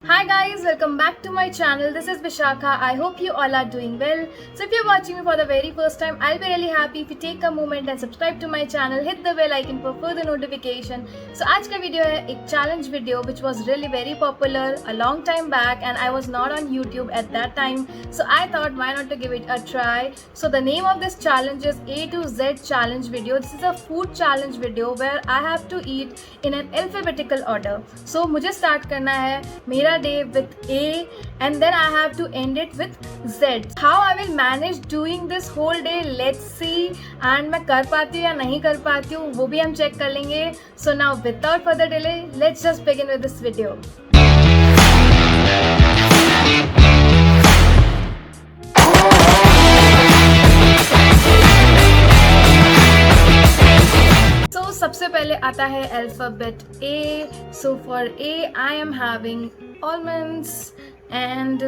Hi guys, welcome back to my channel. This is Vishakha. I hope you all are doing well. So if you're watching me for the very first time, I'll be really happy if you take a moment and subscribe to my channel, hit the bell icon for further notification. So आज का video है एक challenge video which was really very popular a long time back and I was not on YouTube at that time. So I thought why not to give it a try. So the name of this challenge is A to Z challenge video. This is a food challenge video where I have to eat in an alphabetical order. So मुझे start करना है मेरा day with A and then I have to end it with Z. How I will manage doing this whole day, let's see. And मैं कर पाती हूँ या नहीं कर पाती हूँ वो भी हम check कर लेंगे. So now without further delay, let's just begin with this video. So सबसे पहले आता है alphabet A. So for A, I am having almonds and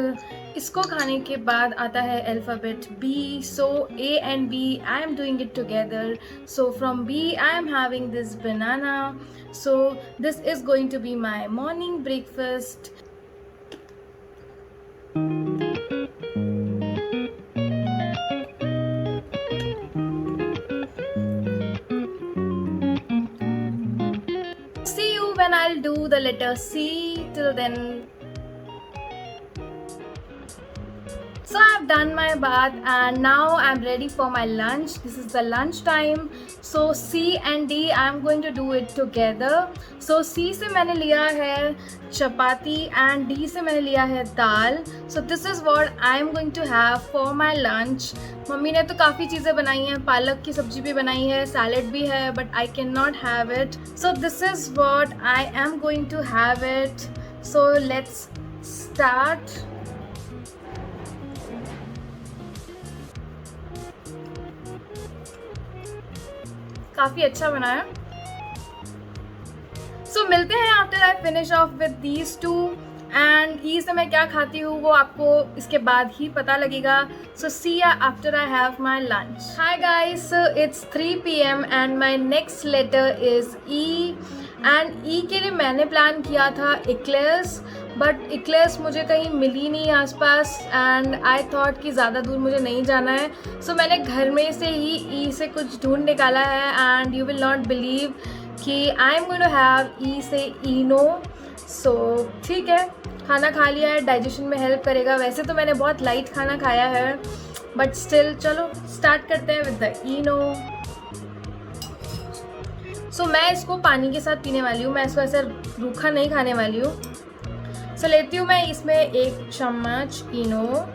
इसको खाने के बाद आता है alphabet B. So A and B I am doing it together. So from B I am having this banana. So this is going to be my morning breakfast. See you when I'll do the letter C. Till then, so I've done my bath and now I'm ready for my lunch. This is the lunch time. So C and D I'm going to do it together. So C से मैंने लिया है चपाती and D से मैंने लिया है दाल. So this is what I'm going to have for my lunch. Mummy ने तो काफ़ी चीज़ें बनाई हैं, पालक की सब्जी भी बनाई है, सैलेड भी है, but I cannot have it. So this is what I am going to have it. So let's start. काफ़ी अच्छा बना है. So मिलते हैं after I finish off with these two. And E से मैं क्या खाती हूँ वो आपको इसके बाद ही पता लगेगा. सो सी या after I have my lunch. Hi guys, it's 3 PM and my next letter is E. And E के लिए मैंने प्लान किया था इक्लेयर्स, बट इक्लेयर्स मुझे कहीं मिली नहीं आसपास एंड आई थॉट कि ज़्यादा दूर मुझे नहीं जाना है. सो मैंने घर में से ही ई से कुछ ढूंढ निकाला है and you will not believe कि I am going to have E से इनो. सो ठीक है, खाना खा लिया है, डाइजेशन में हेल्प करेगा. वैसे तो मैंने बहुत लाइट खाना खाया है बट स्टिल चलो स्टार्ट करते हैं विद द इनो. सो मैं इसको पानी के साथ पीने वाली हूँ, मैं इसको ऐसे रूखा नहीं खाने वाली हूँ. सो लेती हूँ मैं इसमें 1 चम्मच Eno.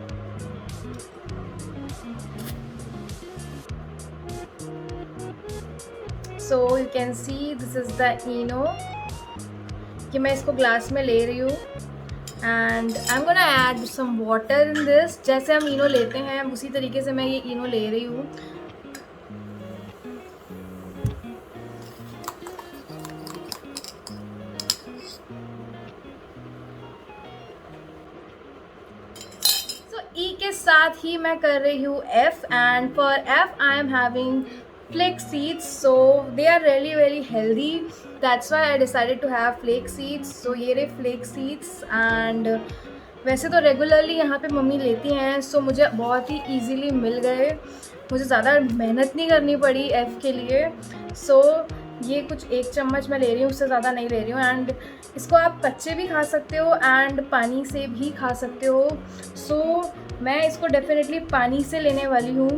So you can see this is the Eno कि मैं इसको ग्लास में ले रही हूँ and I am gonna add some water in this. जैसे हम इनो लेते हैं उसी तरीके से मैं ये इनो ले रही हूँ. ई के साथ ही मैं कर रही हूँ F. And for F I am having flax seeds. So they are really really healthy. That's why I decided to have flax seeds. So ये रहे flax seeds. and वैसे तो रेगुलरली यहाँ पे मम्मी लेती हैं, सो मुझे बहुत ही ईजीली मिल गए. मुझे ज़्यादा मेहनत नहीं करनी पड़ी एफ़ के लिए. सो ये कुछ 1 चम्मच मैं ले रही हूँ, उससे ज़्यादा नहीं ले रही हूँ. एंड इसको आप कच्चे भी खा सकते हो एंड पानी से भी खा सकते हो. सो मैं इसको डेफिनेटली पानी से लेने वाली हूँ.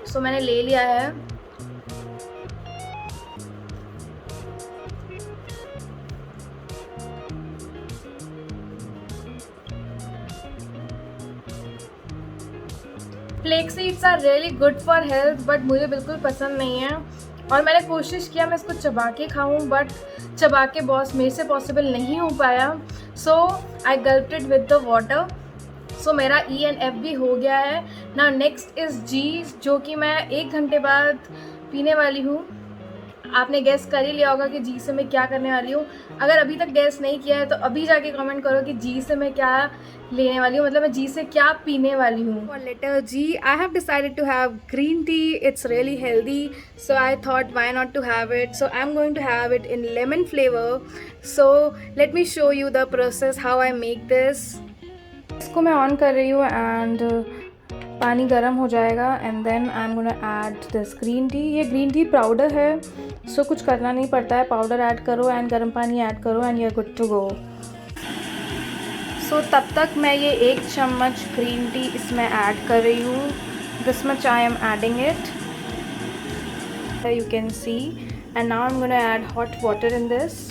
सो मैंने ले लिया है. Flax seeds are really good for health but मुझे बिल्कुल पसंद नहीं है. और मैंने कोशिश किया मैं इसको चबा के खाऊँ बट चबा के बॉस मेरे से पॉसिबल नहीं हो पाया. सो आई गल्प्ड इट विद द वाटर. सो मेरा ई एंड एफ भी हो गया है. नाउ नेक्स्ट इज़ जी, जो कि मैं 1 घंटे बाद पीने वाली हूँ. आपने गैस कर ही लिया होगा कि जी से मैं क्या करने वाली हूँ। अगर अभी तक गैस नहीं किया है तो अभी जाके कमेंट करो कि जी से मैं क्या लेने वाली हूँ, मतलब मैं जी से क्या पीने वाली हूँ। For letter G I have decided to have green tea. It's really healthy, so I thought why not to have it. So I am going to have it in lemon flavour. So let me show you the process how I make this. इसको मैं on कर रही हूँ and पानी गर्म हो जाएगा and then I am gonna add this green tea. ये ग्रीन टी पाउडर है, सो कुछ करना नहीं पड़ता है. पाउडर ऐड करो एंड गर्म पानी ऐड करो and you are good to go. So तब तक मैं ये 1 चम्मच ग्रीन टी इसमें ऐड कर रही हूँ. This much I am adding it, you can C. And now I am gonna add hot water in this.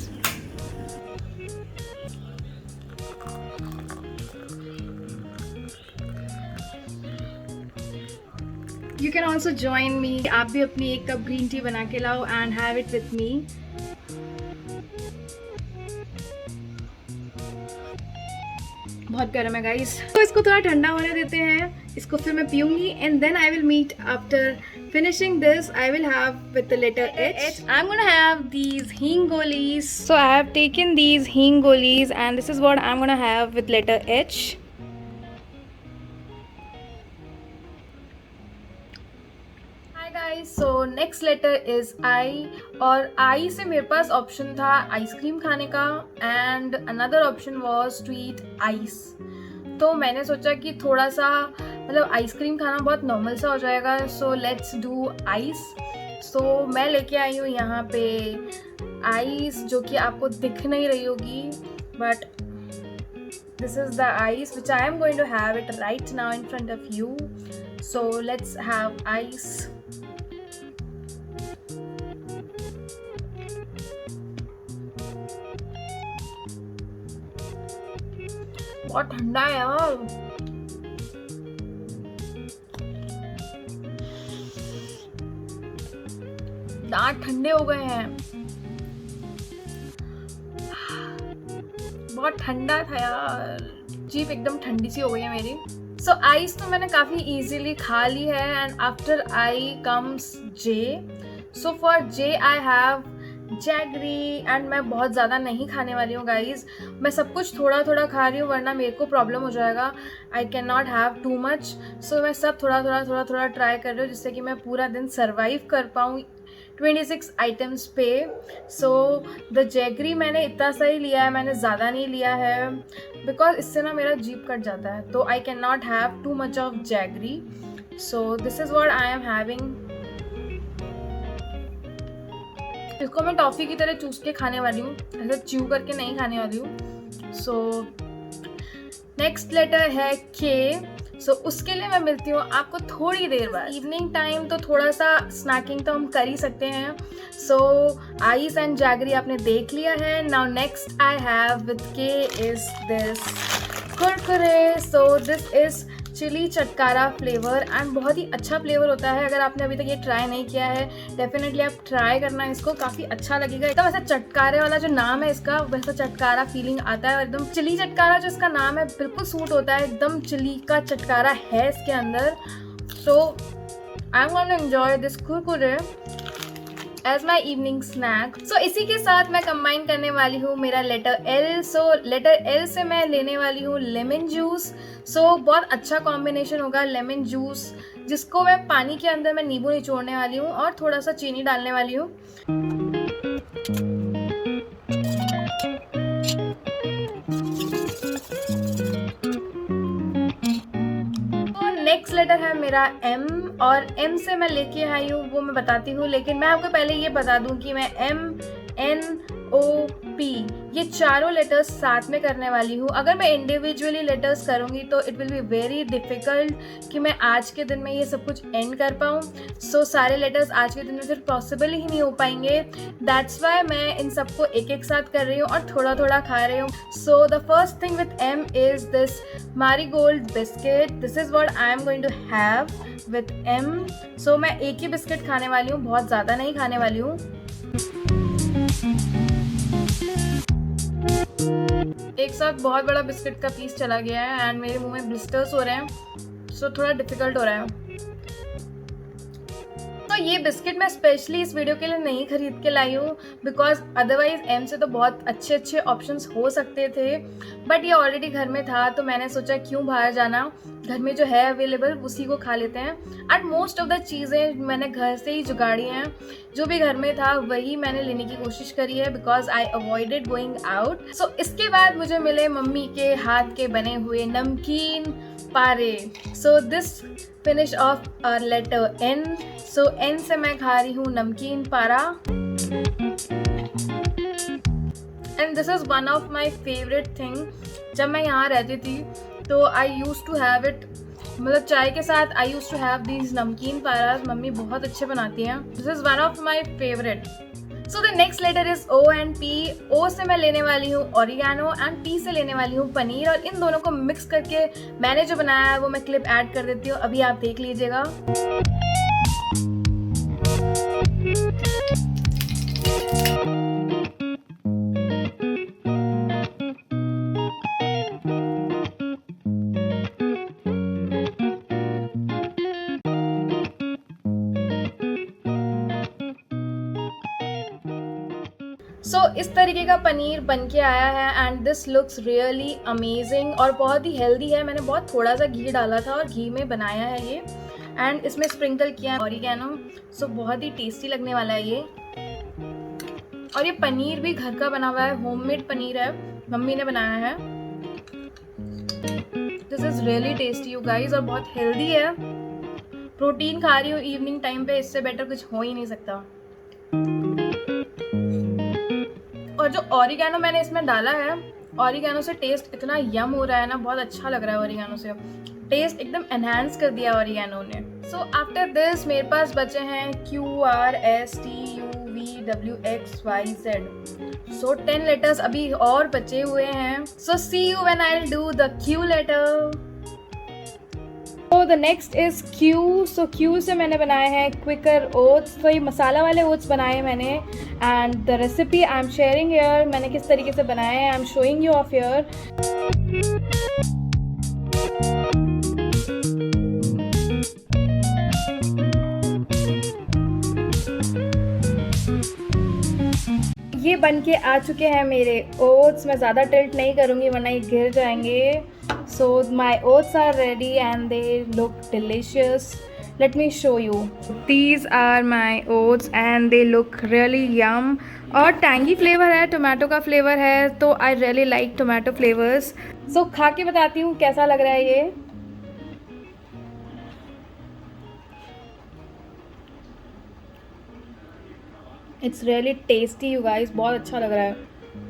You can also join me. आप भी अपनी 1 कप ग्रीन टी बना के लाओ and have it with me. बहुत गर्म है guys, तो इसको थोड़ा ठंडा होने देते हैं. इसको फिर मैं पीऊंगी and then I will meet after finishing this. I will have with the letter H. I'm gonna have these hingolis. So I have taken these hingolis and this is what I'm gonna have with letter H. So next letter is I. और I से मेरे पास option था ice cream खाने का and another option was to eat ice. तो मैंने सोचा कि थोड़ा सा मतलब आइसक्रीम खाना बहुत नॉर्मल सा हो जाएगा, सो लेट्स डू आइस. सो मैं लेके आई हूँ यहाँ पे आइस, जो कि आपको दिख नहीं रही होगी, but this is the ice which I am going to have it right now in front of you. So let's have ice. बहुत ठंडा है यार. दांत ठंडे हो गए हैं. बहुत ठंडा था यार, जीभ एकदम ठंडी सी हो गई है मेरी. सो आइस तो मैंने काफ़ी इजीली खा ली है and after I comes J. So for J I have jaggery and मैं बहुत ज़्यादा नहीं खाने वाली हूँ गाइज़. मैं सब कुछ थोड़ा थोड़ा खा रही हूँ वरना मेरे को प्रॉब्लम हो जाएगा. I can not have too much. So मैं सब थोड़ा थोड़ा ट्राई कर रही हूँ जिससे कि मैं पूरा दिन सर्वाइव कर पाऊँ 26 आइटम्स पे. सो द जैगरी मैंने इतना सा ही लिया है, मैंने ज़्यादा नहीं लिया है बिकॉज इससे ना मेरा जीभ कट जाता है. तो आई can not have too much of jaggery. So this is what I am having. इसको मैं टॉफ़ी की तरह चूस के खाने वाली हूँ, ऐसे च्यू करके नहीं खाने वाली हूँ. सो नेक्स्ट लेटर है के. सो उसके लिए मैं मिलती हूँ आपको थोड़ी देर बाद. इवनिंग टाइम तो थोड़ा सा स्नैकिंग तो हम कर ही सकते हैं. सो आइस एंड जैगरी आपने देख लिया है. Now next I have with K is this Kurkure. So this is chilli Chatkara flavour and बहुत ही अच्छा फ्लेवर होता है. अगर आपने अभी तक ये ट्राई नहीं किया है डेफिनेटली आप ट्राई करना, इसको काफ़ी अच्छा लगेगा. एकदम ऐसा चटकारे वाला जो नाम है इसका, वैसा चटकारा फीलिंग आता है और एकदम चिली चटकारा जो इसका नाम है बिल्कुल सूट होता है. एकदम चिली का चटकारा है इसके अंदर. So I am going to enjoy this Kurkure as my evening snack. So इसी के साथ मैं कंबाइन करने वाली हूँ मेरा letter L. So letter L से मैं लेने वाली हूँ लेमन जूस. सो बहुत अच्छा कॉम्बिनेशन होगा लेमन जूस, जिसको मैं पानी के अंदर मैं नींबू निचोड़ने वाली हूँ और थोड़ा सा चीनी डालने वाली हूँ. नेक्स्ट लेटर है मेरा एम और एम से मैं लेके आई हूँ वो मैं बताती हूँ, लेकिन मैं आपको पहले ये बता दूँ कि मैं एम एन ओ पी ये चारों लेटर्स साथ में करने वाली हूँ. अगर मैं इंडिविजुअली लेटर्स करूँगी तो it will be very difficult कि मैं आज के दिन में ये सब कुछ एंड कर पाऊँ. सो सारे लेटर्स आज के दिन में फिर पॉसिबल ही नहीं हो पाएंगे. दैट्स वाई मैं इन सबको एक एक साथ कर रही हूँ और थोड़ा थोड़ा खा रही हूँ. So the first thing with M is this Marigold biscuit. This is what I am going to have with M. So मैं एक ही बिस्किट खाने वाली हूँ, बहुत ज़्यादा नहीं खाने वाली हूँ. एक साथ बहुत बड़ा बिस्किट का पीस चला गया है एंड मेरे मुंह में ब्लिस्टर्स हो रहे हैं. सो थोड़ा डिफिकल्ट हो रहा है. तो सो ये बिस्किट मैं स्पेशली इस वीडियो के लिए नहीं खरीद के लाई हूँ, बिकॉज अदरवाइज एम से तो बहुत अच्छे अच्छे ऑप्शंस हो सकते थे, बट ये ऑलरेडी घर में था तो मैंने सोचा क्यों बाहर जाना, घर में जो है अवेलेबल उसी को खा लेते हैं। एंड मोस्ट ऑफ द चीज़ें मैंने घर से ही जुगाड़ी हैं, जो भी घर में था वही मैंने लेने की कोशिश करी है, because I avoided going out. So इसके बाद मुझे मिले मम्मी के हाथ के बने हुए नमकीन पारे। So this finish of our letter N. So N से मैं खा रही हूँ नमकीन पारा, and this is one of my favourite thing. जब मैं यहाँ रहती थी तो I use to have it, मतलब चाय के साथ I use to have these नमकीन पाराज। मम्मी बहुत अच्छे बनाती हैं, this is one of my favourite. So the next letter is O and P. ओ से मैं लेने वाली हूँ ऑरिगेनो एंड पी से लेने वाली हूँ पनीर, और इन दोनों को मिक्स करके मैंने जो बनाया है वो मैं क्लिप ऐड कर देती हूँ, अभी आप देख लीजिएगा। सो इस तरीके का पनीर बन के आया है and this looks really amazing और बहुत ही हेल्दी है। मैंने बहुत थोड़ा सा घी डाला था और घी में बनाया है ये, एंड इसमें स्प्रिंकल किया है ऑरिगेनो। सो बहुत ही टेस्टी लगने वाला है ये। और ये पनीर भी घर का बना हुआ है, होममेड पनीर है, मम्मी ने बनाया है। This is really tasty you guys, और बहुत हेल्दी है। प्रोटीन खा रही हूँ इवनिंग टाइम पे, इससे बेटर कुछ हो ही नहीं सकता। और जो ऑरिगेनो मैंने इसमें डाला है, ऑरिगेनो से टेस्ट इतना यम हो रहा है ना, बहुत अच्छा लग रहा है। ऑरिगेनो से टेस्ट एकदम एनहांस कर दिया ऑरिगेनो ने। सो आफ्टर दिस मेरे पास बचे हैं QRSTUVWXYZ। सो 10 लेटर्स अभी और बचे हुए हैं। So see you when I will do the Q letter. तो the next is Q। So Q से मैंने बनाए हैं क्विकर ओट्स। तो ये मसाला वाले ओट्स बनाए हैं मैंने, and the recipe I am sharing here. मैंने किस तरीके से बनाए हैं I am showing you of here. ये बन के आ चुके हैं मेरे ओट्स। मैं ज़्यादा टिल्ट नहीं करूँगी वरना ये गिर जाएंगे। So my oats are ready and they look delicious. Let me show you. These are my oats and they look really yum. और tangy flavor है, टोमेटो का फ्लेवर है, तो I really like tomato flavors. So खा के बताती हूँ कैसा लग रहा है ये। It's really tasty you guys, बहुत अच्छा लग रहा है।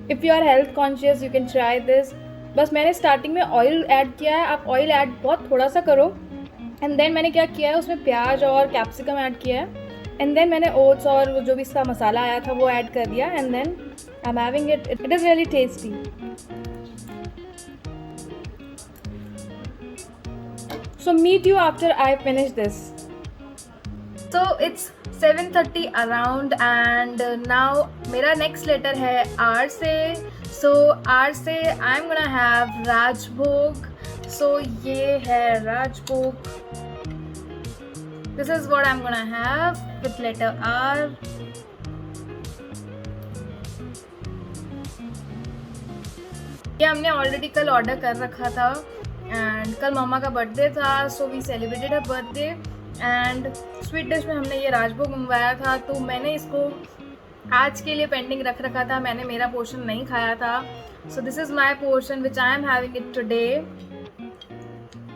If you are health conscious you can try this. बस मैंने स्टार्टिंग में ऑयल ऐड किया है, आप ऑयल ऐड बहुत थोड़ा सा करो। एंड देन मैंने क्या किया है, उसमें प्याज और कैप्सिकम ऐड किया है, एंड देन मैंने ओट्स और जो भी इसका मसाला आया था वो ऐड कर दिया, and then I am having it. It is really tasty. So meet you after I finish this. So it's 7:30 around and now मेरा नेक्स्ट लेटर है R से। सो R से I am gonna have Rajbhog. So ये है Rajbhog, this is what I am gonna have with letter R। ये हमने already कल order कर रखा था, एंड कल मम्मा का बर्थडे था, so we celebrated her birthday, and sweet dish में हमने ये राजभोग मंगवाया था। तो मैंने इसको आज के लिए पेंडिंग रख रखा था, मैंने मेरा पोर्शन नहीं खाया था। सो this is my portion which I am having it today.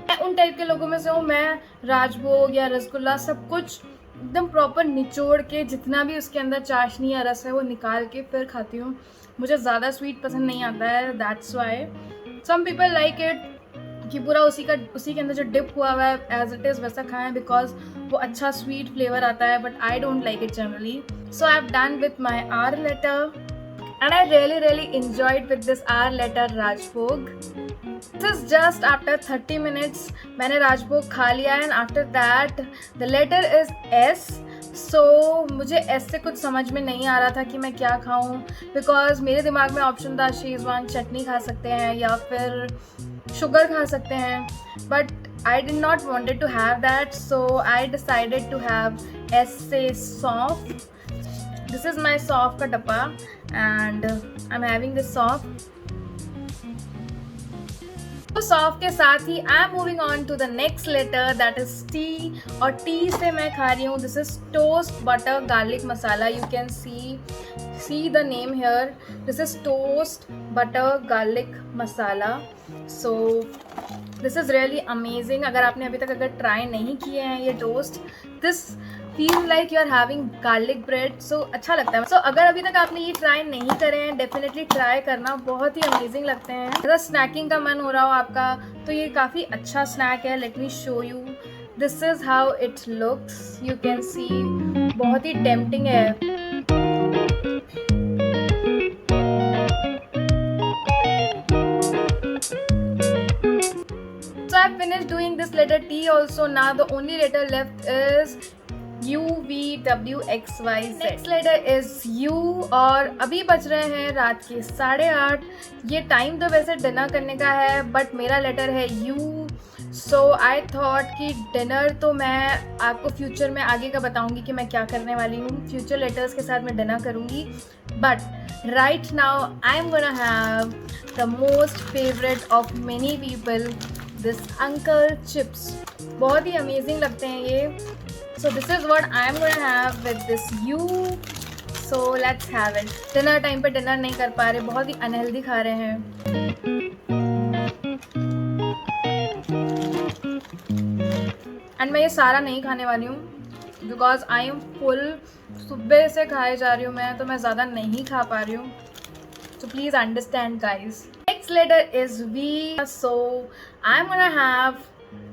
मैं उन टाइप के लोगों में से हूँ, मैं राजभोग या रसगुल्ला सब कुछ एकदम प्रॉपर निचोड़ के, जितना भी उसके अंदर चाशनी या रस है वो निकाल के फिर खाती हूँ। मुझे ज़्यादा स्वीट पसंद नहीं आता है, that's why some people like it कि पूरा उसी के अंदर जो डिप हुआ हुआ है एज इट इज़ वैसा खाएं, बिकॉज वो अच्छा स्वीट फ्लेवर आता है, but I don't like it generally. So I have done with my R letter and I really enjoyed with this R letter Rajbhog. This is just after 30 minutes मैंने राजभोग खा लिया, and after that the letter is S। So मुझे S से कुछ समझ में नहीं आ रहा था कि मैं क्या खाऊं, बिकॉज मेरे दिमाग में ऑप्शन था शेजवान चटनी खा सकते हैं या फिर शुगर खा सकते हैं, but I did not wanted to have that, so I decided to have Essay Soft. This is my soft ka dabba, and I'm having this soft. तो सॉफ्ट के साथ ही I am moving on to the next letter that is T, और T से मैं खा रही हूँ this is toast butter garlic masala. You can see the name here. This is toast butter garlic masala. So this is really amazing. अगर आपने अभी तक ट्राई नहीं किए हैं ये toast, this feel like you are having garlic bread. So अच्छा लगता है. सो अगर अभी तक आपने ये ट्राई नहीं करे हैं, डेफिनेटली ट्राई करना. बहुत ही अमेजिंग लगते हैं. अगर स्नैकिंग का मन हो रहा हो आपका, तो ये काफ़ी अच्छा स्नैक है. Late me show you. This is how it looks. You can सी बहुत ही टेम्पटिंग है. So I finished doing this letter T also. Now the only letter left is U V W X Y Z. Next letter is U, और अभी बज रहे हैं रात के 8:30. ये टाइम तो वैसे डिनर करने का है, बट मेरा लेटर है U. सो आई थॉट कि डिनर तो मैं आपको फ्यूचर में आगे का बताऊंगी कि मैं क्या करने वाली हूँ. फ्यूचर लेटर्स के साथ मैं डिनर करूँगी, but right now I am gonna have the most favourite of many people, this uncle chips. बहुत ही अमेजिंग लगते हैं ये. सो this is what I am gonna have with this you. So let's have it. Dinner time पे dinner नहीं कर पा रहे, बहुत ही अनहेल्दी खा रहे हैं. एंड मैं ये सारा नहीं खाने वाली हूँ बिकॉज आई एम फुल. सुबह से खाए जा रही हूँ मैं, तो मैं ज़्यादा नहीं खा पा रही हूँ. So please understand guys. Next letter is V. So I am gonna have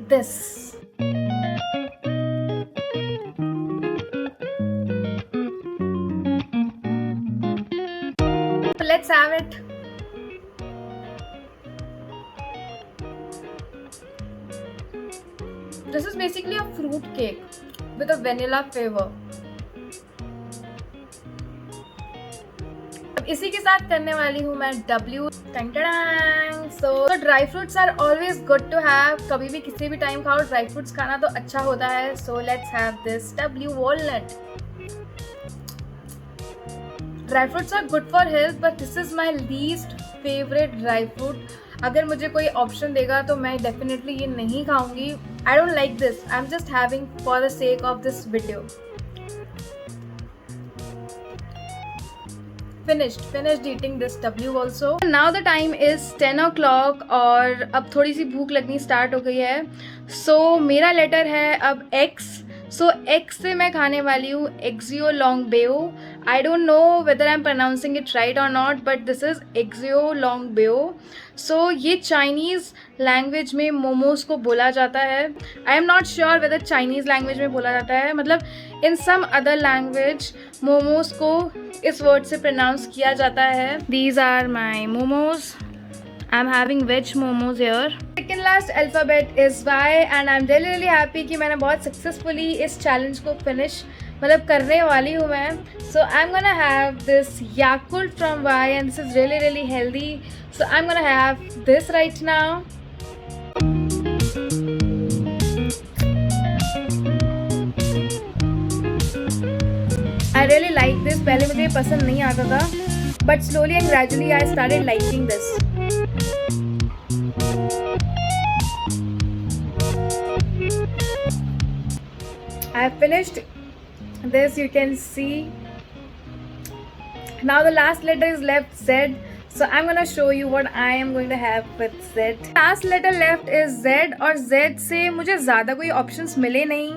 this. Let's have it. This is basically a fruit cake with a vanilla flavor. अब इसी के साथ करने वाली हूँ मैं W. So dry fruits are always good to have. कभी भी किसी भी टाइम खाओ, ड्राई फ्रूट्स खाना तो अच्छा होता है. So let's have this W walnut. Dry fruits are good for health, but this is my least favourite dry fruit. अगर मुझे कोई ऑप्शन देगा तो मैं डेफिनेटली ये नहीं खाऊंगी. आई don't like this. I am just having for the sake of this video. finished eating this W also. Now the time is 10 o'clock और अब थोड़ी सी भूख लगनी स्टार्ट हो गई है. So मेरा लेटर है अब X. सो X से मैं खाने वाली हूँ xiaolongbao. I don't know whether I am pronouncing it right or not, but this is xiaolongbao. So ये चाइनीज़ लैंग्वेज में मोमोज को बोला जाता है. I am not sure whether Chinese language में बोला जाता है, मतलब in some other language momos को इस वर्ड से प्रोनाउंस किया जाता है. These are my momos. I'm having veg momos here. Second last alphabet is Y and I'm really happy कि मैंने बहुत successfully इस challenge को finish मतलब करने वाली हूँ मैं. So I'm gonna have this Yakult from Y and this is really healthy. So I'm gonna have this right now. I really like this. पहले मुझे ये पसंद नहीं आता था, but slowly and gradually I started liking this. I have finished this, you can see. Now the last letter is left, Z. So I'm gonna show you what I am going to have with Z. Last letter left is Z और Z से मुझे ज़्यादा कोई options मिले नहीं.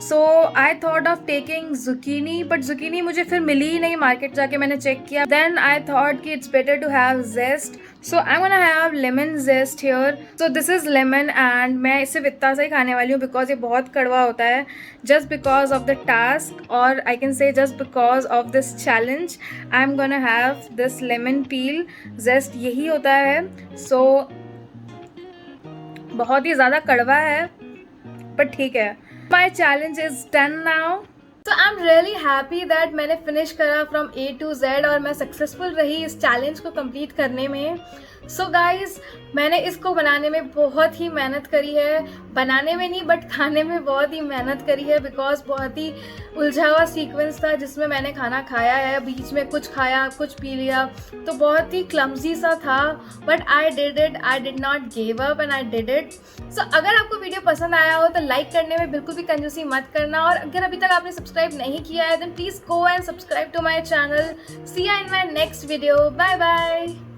So I thought of taking zucchini, but zucchini मुझे फिर मिली ही नहीं. मार्केट जाके मैंने चेक किया. Then I thought कि it's better to have zest. So I'm gonna have lemon zest here. So this is lemon and मैं इसे इतना सा ही खाने वाली हूँ because ये बहुत कड़वा होता है. Just because of the task, or I can say just because of this challenge, I'm gonna have this lemon peel zest. यही होता है. So बहुत ही ज़्यादा कड़वा है, but ठीक है. My challenge is done now. So I'm really happy that मैंने finish करा from A to Z और मैं successful रही इस challenge को complete करने में. सो गाइज, मैंने इसको बनाने में बहुत ही मेहनत करी है, बनाने में नहीं बट खाने में बहुत ही मेहनत करी है, बिकॉज बहुत ही उलझा हुआ सीक्वेंस था जिसमें मैंने खाना खाया है, बीच में कुछ खाया कुछ पी लिया, तो बहुत ही क्लमजी सा था, but I did it, I did not give up and I did it. So अगर आपको वीडियो पसंद आया हो तो लाइक करने में बिल्कुल भी कंजूसी मत करना, और अगर अभी तक आपने सब्सक्राइब नहीं किया है then please go and subscribe to my channel. See you in my next video, bye bye.